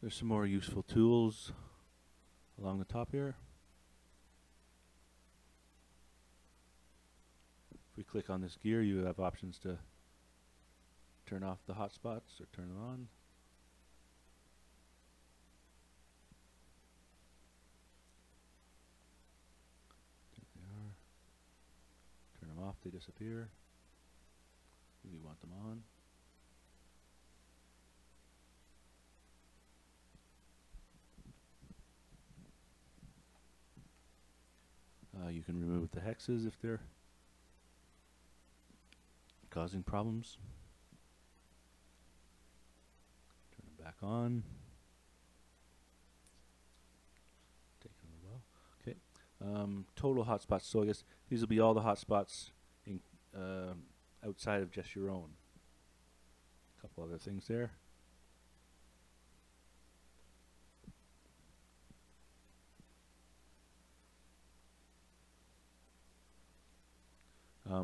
There's some more useful tools along the top here. If we click on this gear, you have options to turn off the hotspots or turn them on. There they are. Turn them off, they disappear. We want them on. You can remove the hexes if they're causing problems. Turn them back on. Taking a while. Okay. Total hotspots. So I guess these will be all the hotspots in outside of just your own. A couple other things there.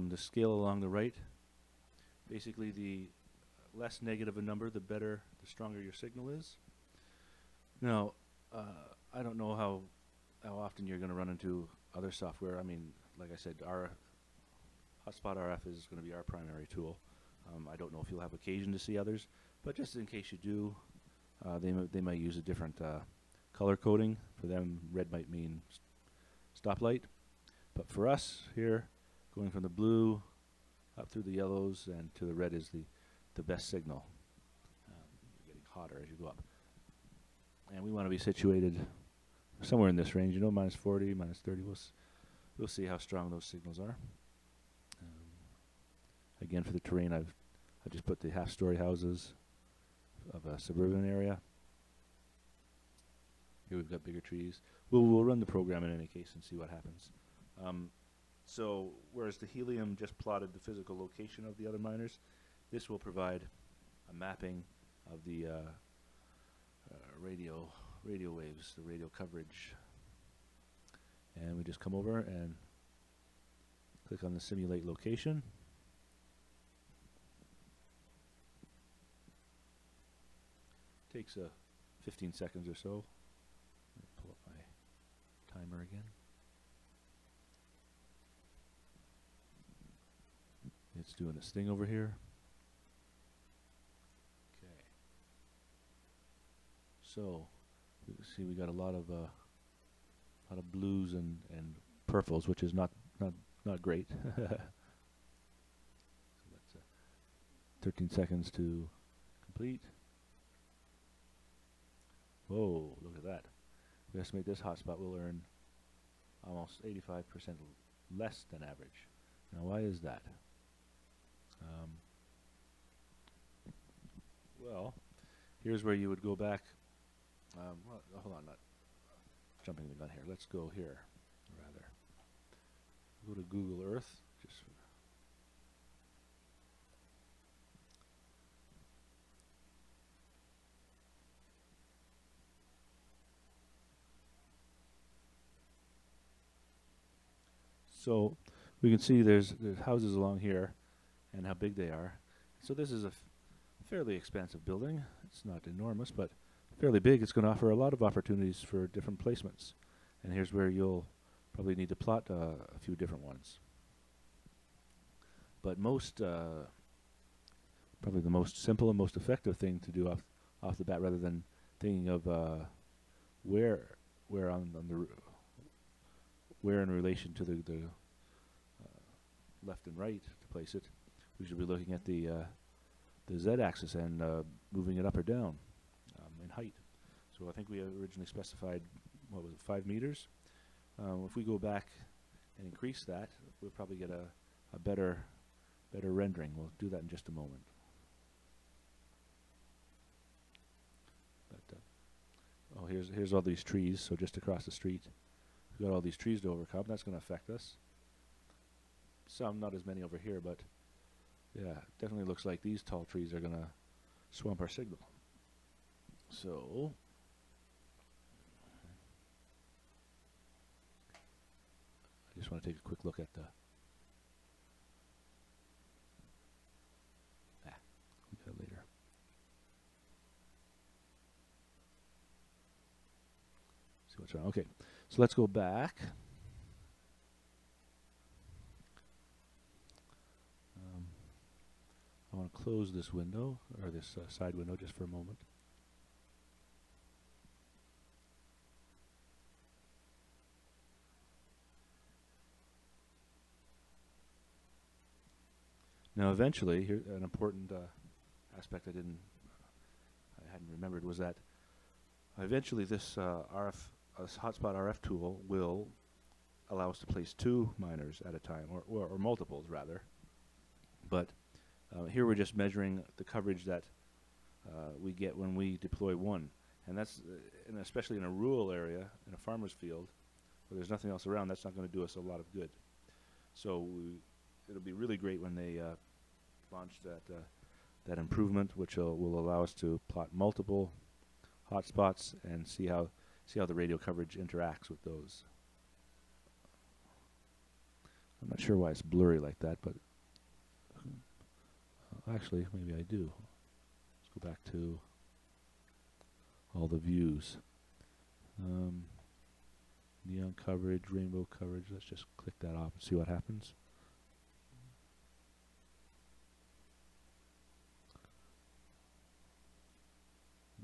The scale along the right, basically the less negative a number, the better, the stronger your signal is. Now, I don't know how often you're going to run into other software. I mean, like I said, our Hotspot RF is going to be our primary tool. I don't know if you'll have occasion to see others, but just in case you do, they might use a different color coding. For them, red might mean stoplight. But for us here, going from the blue up through the yellows and to the red is the best signal. You're getting hotter as you go up. And we want to be situated somewhere in this range, you know, minus 40, minus 30. We'll see how strong those signals are. Again, for the terrain, I've just put the half-story houses of a suburban area. Here we've got bigger trees. We'll run the program in any case and see what happens. So whereas the helium just plotted the physical location of the other miners, this will provide a mapping of the radio waves, the radio coverage. And we just come over and click on the simulate location. Takes 15 seconds or so. Pull up my timer again. It's doing its thing over here. Okay. So, you can see we got a lot of blues and purples, which is not great. So that's 13 seconds to complete. Whoa, look at that. We estimate this hotspot will earn almost 85% less than average. Now, why is that? Well, here's where you would go back. Well, hold on, not jumping the gun here. Let's go here, rather. Go to Google Earth. So we can see there's houses along here and how big they are. So this is a fairly expansive building. It's not enormous, but fairly big. It's going to offer a lot of opportunities for different placements. And here's where you'll probably need to plot a few different ones. But probably the most simple and most effective thing to do off the bat, rather than thinking of where in relation to the left and right to place it, we should be looking at the z-axis and moving it up or down in height. So I think we originally specified, what was it, 5 meters? If we go back and increase that, we'll probably get a better rendering. We'll do that in just a moment. But oh, here's all these trees. So just across the street, we've got all these trees to overcome. That's going to affect us. Some, not as many over here, but yeah, definitely looks like these tall trees are going to swamp our signal. So I just want to take a quick look at the we'll get it later. bounce around. Okay, so let's go back. I want to close this window, or this side window, just for a moment. Now, eventually, here an important aspect I hadn't remembered was that eventually this hotspot RF tool will allow us to place 2 miners at a time, or multiples rather. But here we're just measuring the coverage that we get when we deploy 1, and that's and especially in a rural area, in a farmer's field, where there's nothing else around. That's not going to do us a lot of good. So it'll be really great when they launch that improvement, which will allow us to plot multiple hotspots and see how the radio coverage interacts with those. I'm not sure why it's blurry like that, but actually, maybe I do. Let's go back to all the views. Neon coverage, rainbow coverage. Let's just click that off and see what happens.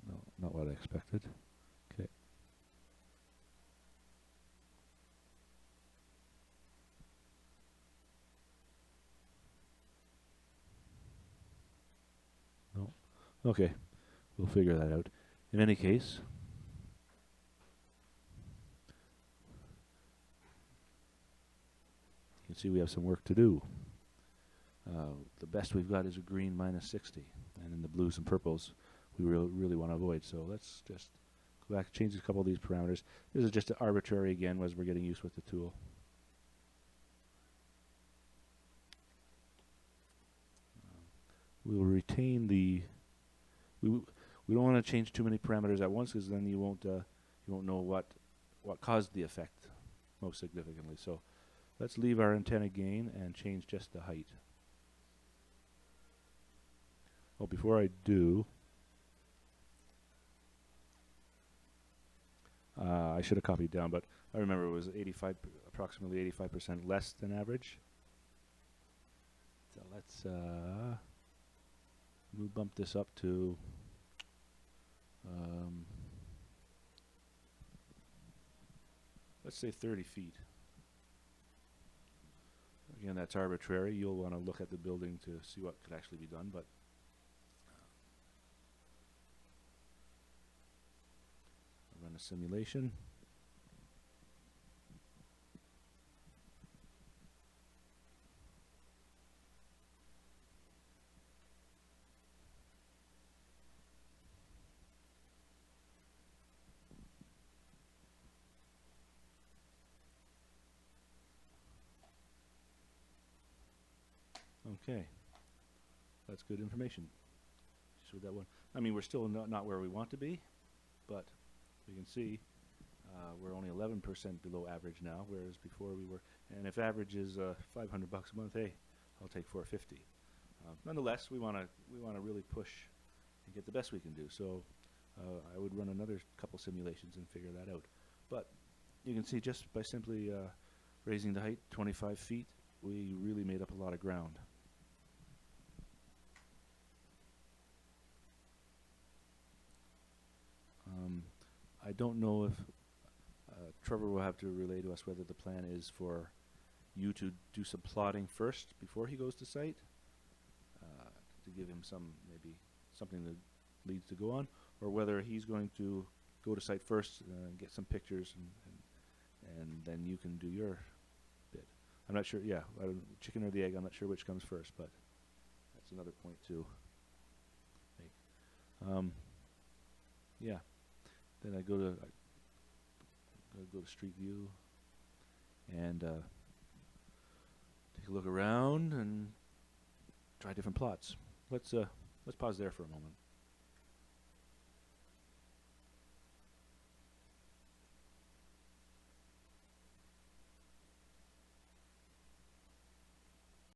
No, not what I expected. Okay. No. Okay. We'll figure that out. In any case, you can see we have some work to do. The best we've got is a green -60, and in the blues and purples we really want to avoid. So let's just go back and change a couple of these parameters. This is just arbitrary again as we're getting used with the tool. We'll retain the. We don't want to change too many parameters at once, because then you won't know what caused the effect most significantly. So let's leave our antenna gain and change just the height. Oh, before I do, I should have copied down, but I remember it was approximately 85% less than average. So let's we'll bump this up to let's say 30 feet. Again, that's arbitrary. You'll want to look at the building to see what could actually be done, but I'll run a simulation. Okay, that's good information. Just with that one, I mean, we're still not where we want to be, but we can see we're only 11% below average now, whereas before we were. And if average is $500 a month, hey, I'll take 450. Nonetheless, we want to really push and get the best we can do. So I would run another couple simulations and figure that out. But you can see just by simply raising the height 25 feet, we really made up a lot of ground. I don't know if Trevor will have to relay to us whether the plan is for you to do some plotting first before he goes to site, to give him something that leads to go on, or whether he's going to go to site first and get some pictures, and then you can do your bit. I'm not sure. Yeah, chicken or the egg. I'm not sure which comes first, but that's another point to make. Yeah. Then I go to Street View and take a look around and try different plots. Let's pause there for a moment.